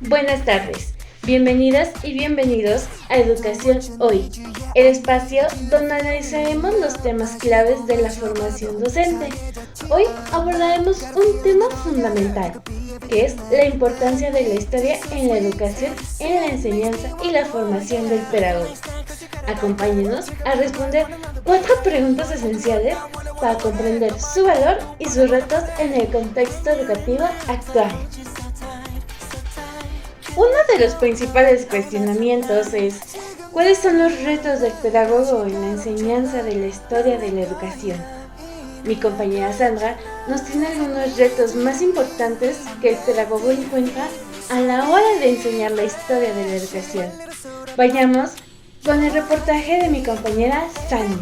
Buenas tardes, bienvenidas y bienvenidos a Educación Hoy, el espacio donde analizaremos los temas claves de la formación docente. Hoy abordaremos un tema fundamental, que es la importancia de la historia en la educación, en la enseñanza y la formación del pedagogo. Acompáñenos a responder 4 preguntas esenciales para comprender su valor y sus retos en el contexto educativo actual. Uno de los principales cuestionamientos es: ¿cuáles son los retos del pedagogo en la enseñanza de la historia de la educación? Mi compañera Sandra nos tiene algunos retos más importantes que el pedagogo encuentra a la hora de enseñar la historia de la educación. Vayamos con el reportaje de mi compañera Sandy.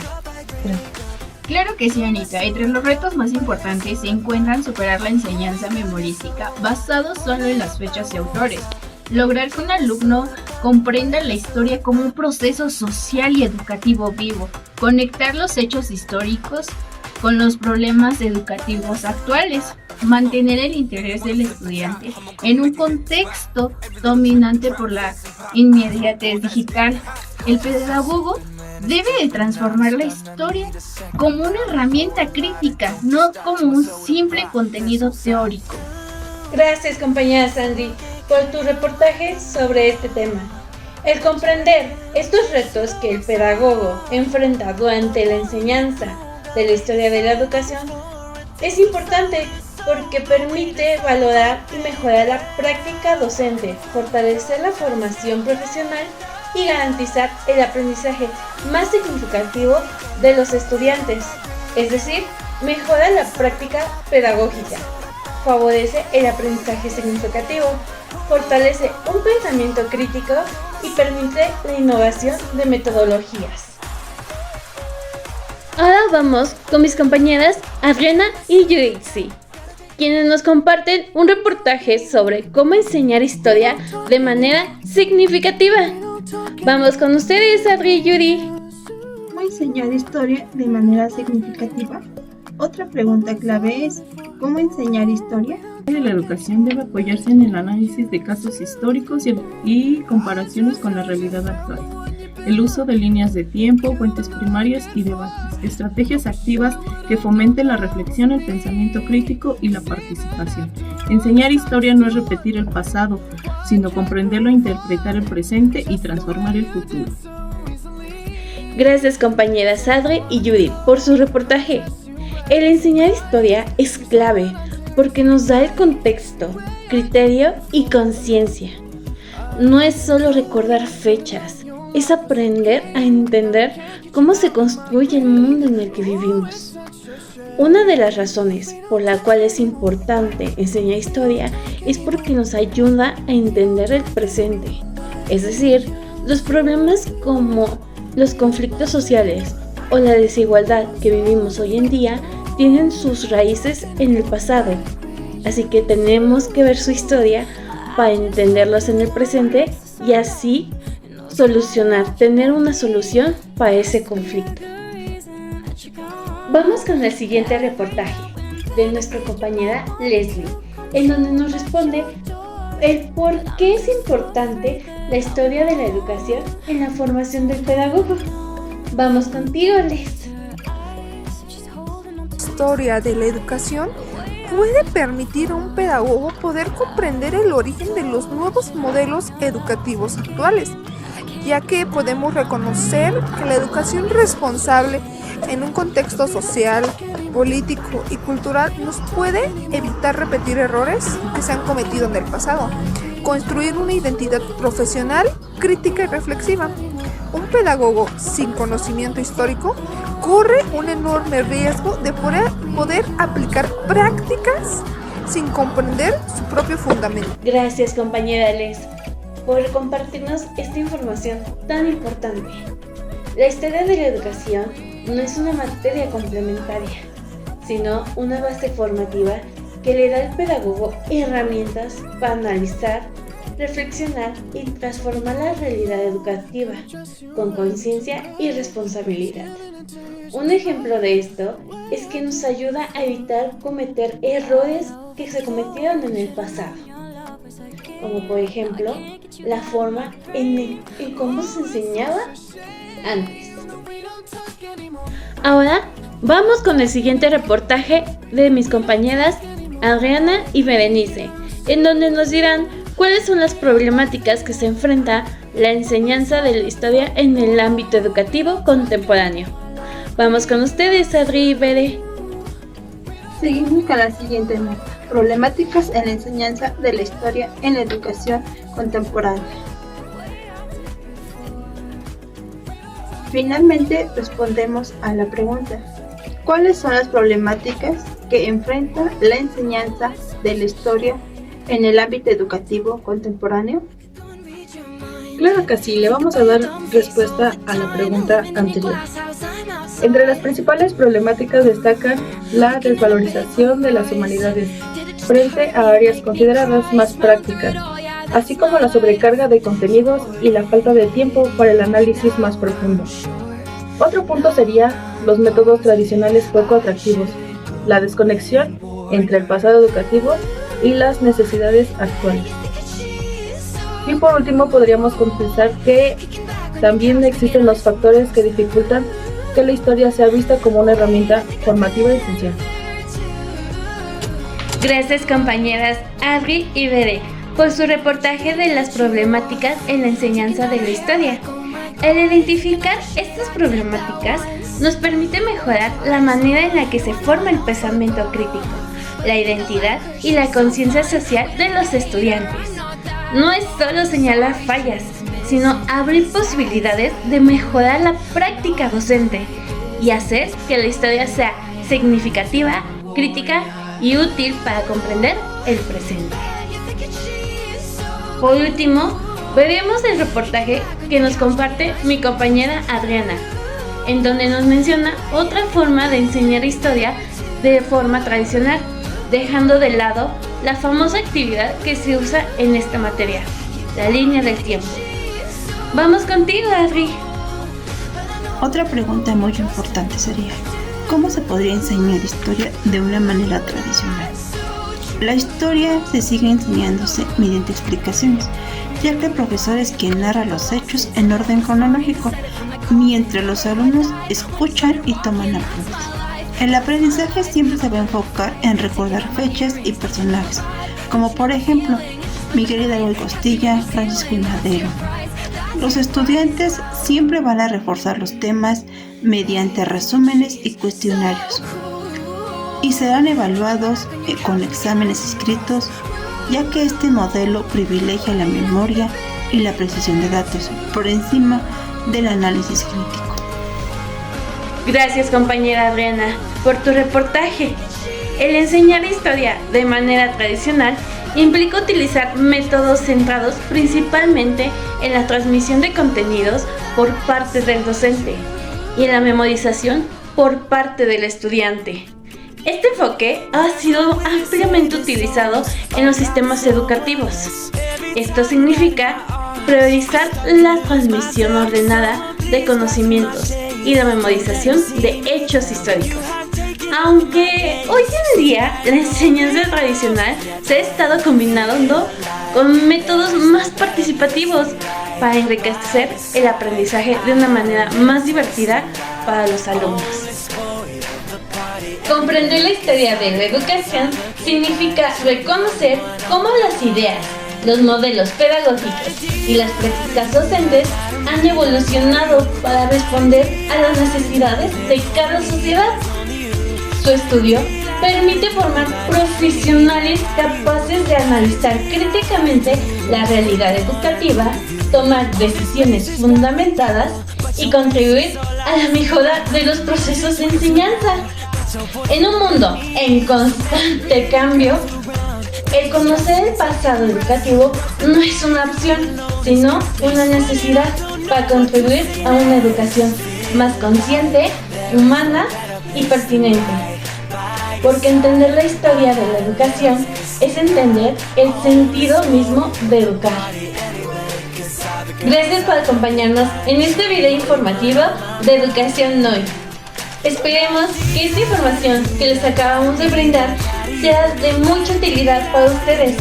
Claro que sí, Anita. Entre los retos más importantes se encuentran superar la enseñanza memorística basado solo en las fechas y autores, lograr que un alumno comprenda la historia como un proceso social y educativo vivo, conectar los hechos históricos con los problemas educativos actuales, mantener el interés del estudiante en un contexto dominante por la inmediatez digital. El pedagogo debe de transformar la historia como una herramienta crítica, no como un simple contenido teórico. Gracias, compañera Sandy, por tu reportaje sobre este tema. El comprender estos retos que el pedagogo enfrenta durante la enseñanza de la historia de la educación es importante porque permite valorar y mejorar la práctica docente, fortalecer la formación profesional y garantizar el aprendizaje más significativo de los estudiantes, es decir, mejora la práctica pedagógica, favorece el aprendizaje significativo, fortalece un pensamiento crítico y permite la innovación de metodologías. Ahora vamos con mis compañeras Adriana y Yulitsi, quienes nos comparten un reportaje sobre cómo enseñar historia de manera significativa. Vamos con ustedes, Adri y Yuri. ¿Cómo enseñar historia de manera significativa? Otra pregunta clave es: ¿cómo enseñar historia? La educación debe apoyarse en el análisis de casos históricos y comparaciones con la realidad actual. El uso de líneas de tiempo, fuentes primarias y debates, estrategias activas que fomenten la reflexión, el pensamiento crítico y la participación. Enseñar historia no es repetir el pasado, sino comprenderlo, interpretar el presente y transformar el futuro. Gracias, compañeras Adri y Yuri, por su reportaje. El enseñar historia es clave porque nos da el contexto, criterio y conciencia. No es solo recordar fechas, es aprender a entender cómo se construye el mundo en el que vivimos. Una de las razones por la cual es importante enseñar historia es porque nos ayuda a entender el presente, es decir, los problemas como los conflictos sociales o la desigualdad que vivimos hoy en día tienen sus raíces en el pasado, así que tenemos que ver su historia para entenderlos en el presente y así tener una solución para ese conflicto. Vamos con el siguiente reportaje de nuestra compañera Leslie, en donde nos responde el por qué es importante la historia de la educación en la formación del pedagogo. Vamos contigo, Les. Historia de la educación puede permitir a un pedagogo poder comprender el origen de los nuevos modelos educativos actuales, ya que podemos reconocer que la educación responsable en un contexto social, político y cultural nos puede evitar repetir errores que se han cometido en el pasado, construir una identidad profesional, crítica y reflexiva. Un pedagogo sin conocimiento histórico corre un enorme riesgo de poder aplicar prácticas sin comprender su propio fundamento. Gracias, compañera Les, por compartirnos esta información tan importante. La historia de la educación no es una materia complementaria, sino una base formativa que le da al pedagogo herramientas para analizar, reflexionar y transformar la realidad educativa con conciencia y responsabilidad. Un ejemplo de esto es que nos ayuda a evitar cometer errores que se cometieron en el pasado. como por ejemplo la forma en cómo se enseñaba antes. Ahora vamos con el siguiente reportaje de mis compañeras Adriana y Berenice, en donde nos dirán cuáles son las problemáticas que se enfrenta la enseñanza de la historia en el ámbito educativo contemporáneo. Vamos con ustedes, Adri y Bere. Seguimos con la siguiente nota. Problemáticas en la enseñanza de la historia en la educación contemporánea. Finalmente respondemos a la pregunta: ¿cuáles son las problemáticas que enfrenta la enseñanza de la historia en el ámbito educativo contemporáneo? Claro que sí, le vamos a dar respuesta a la pregunta anterior. Entre las principales problemáticas destacan la desvalorización de las humanidades frente a áreas consideradas más prácticas, así como la sobrecarga de contenidos y la falta de tiempo para el análisis más profundo. Otro punto sería los métodos tradicionales poco atractivos, la desconexión entre el pasado educativo y las necesidades actuales. Y por último podríamos confesar que también existen los factores que dificultan que la historia sea vista como una herramienta formativa esencial. Gracias, compañeras Adri y Bere, por su reportaje de las problemáticas en la enseñanza de la historia. El identificar estas problemáticas nos permite mejorar la manera en la que se forma el pensamiento crítico, la identidad y la conciencia social de los estudiantes. No es solo señalar fallas, sino abrir posibilidades de mejorar la práctica docente y hacer que la historia sea significativa, crítica y útil para comprender el presente. Por último, veremos el reportaje que nos comparte mi compañera Adriana, en donde nos menciona otra forma de enseñar historia de forma tradicional, dejando de lado la famosa actividad que se usa en esta materia, la línea del tiempo. Vamos contigo, Adri. Otra pregunta muy importante sería: ¿cómo se podría enseñar historia de una manera tradicional? La historia se sigue enseñándose mediante explicaciones, ya que el profesor es quien narra los hechos en orden cronológico, mientras los alumnos escuchan y toman apuntes. El aprendizaje siempre se va a enfocar en recordar fechas y personajes, como por ejemplo Miguel Hidalgo y Costilla, Francisco y Madero. Los estudiantes siempre van a reforzar los temas mediante resúmenes y cuestionarios, y serán evaluados con exámenes escritos, ya que este modelo privilegia la memoria y la precisión de datos por encima del análisis crítico. Gracias, compañera Adriana, por tu reportaje. El enseñar historia de manera tradicional implica utilizar métodos centrados principalmente en la transmisión de contenidos por parte del docente y en la memorización por parte del estudiante. Este enfoque ha sido ampliamente utilizado en los sistemas educativos. Esto significa priorizar la transmisión ordenada de conocimientos y la memorización de hechos históricos. Aunque hoy en día la enseñanza tradicional se ha estado combinando con métodos más participativos para enriquecer el aprendizaje de una manera más divertida para los alumnos. Comprender la historia de la educación significa reconocer cómo las ideas, los modelos pedagógicos y las prácticas docentes han evolucionado para responder a las necesidades de cada sociedad. Su estudio permite formar profesionales capaces de analizar críticamente la realidad educativa, tomar decisiones fundamentadas y contribuir a la mejora de los procesos de enseñanza. En un mundo en constante cambio, el conocer el pasado educativo no es una opción, sino una necesidad para contribuir a una educación más consciente, humana y pertinente. Porque entender la historia de la educación es entender el sentido mismo de educar. Gracias por acompañarnos en este video informativo de Educación Hoy. Esperemos que esta información que les acabamos de brindar sea de mucha utilidad para ustedes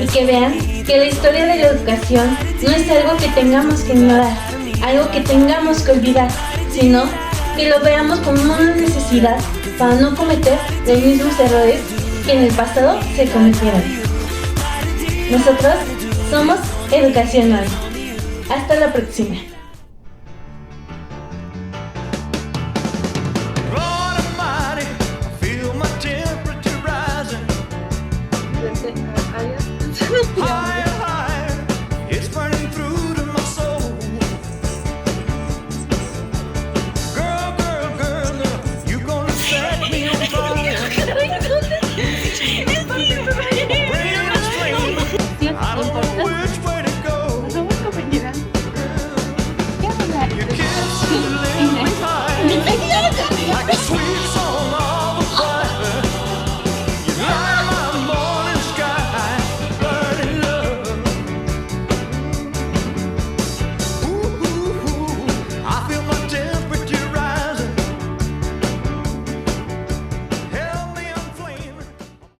y que vean que la historia de la educación no es algo que tengamos que ignorar, algo que tengamos que olvidar, sino que lo veamos como una necesidad para no cometer los mismos errores que en el pasado se cometieron. Nosotros somos Educación Hoy. Hasta la próxima. Adiós.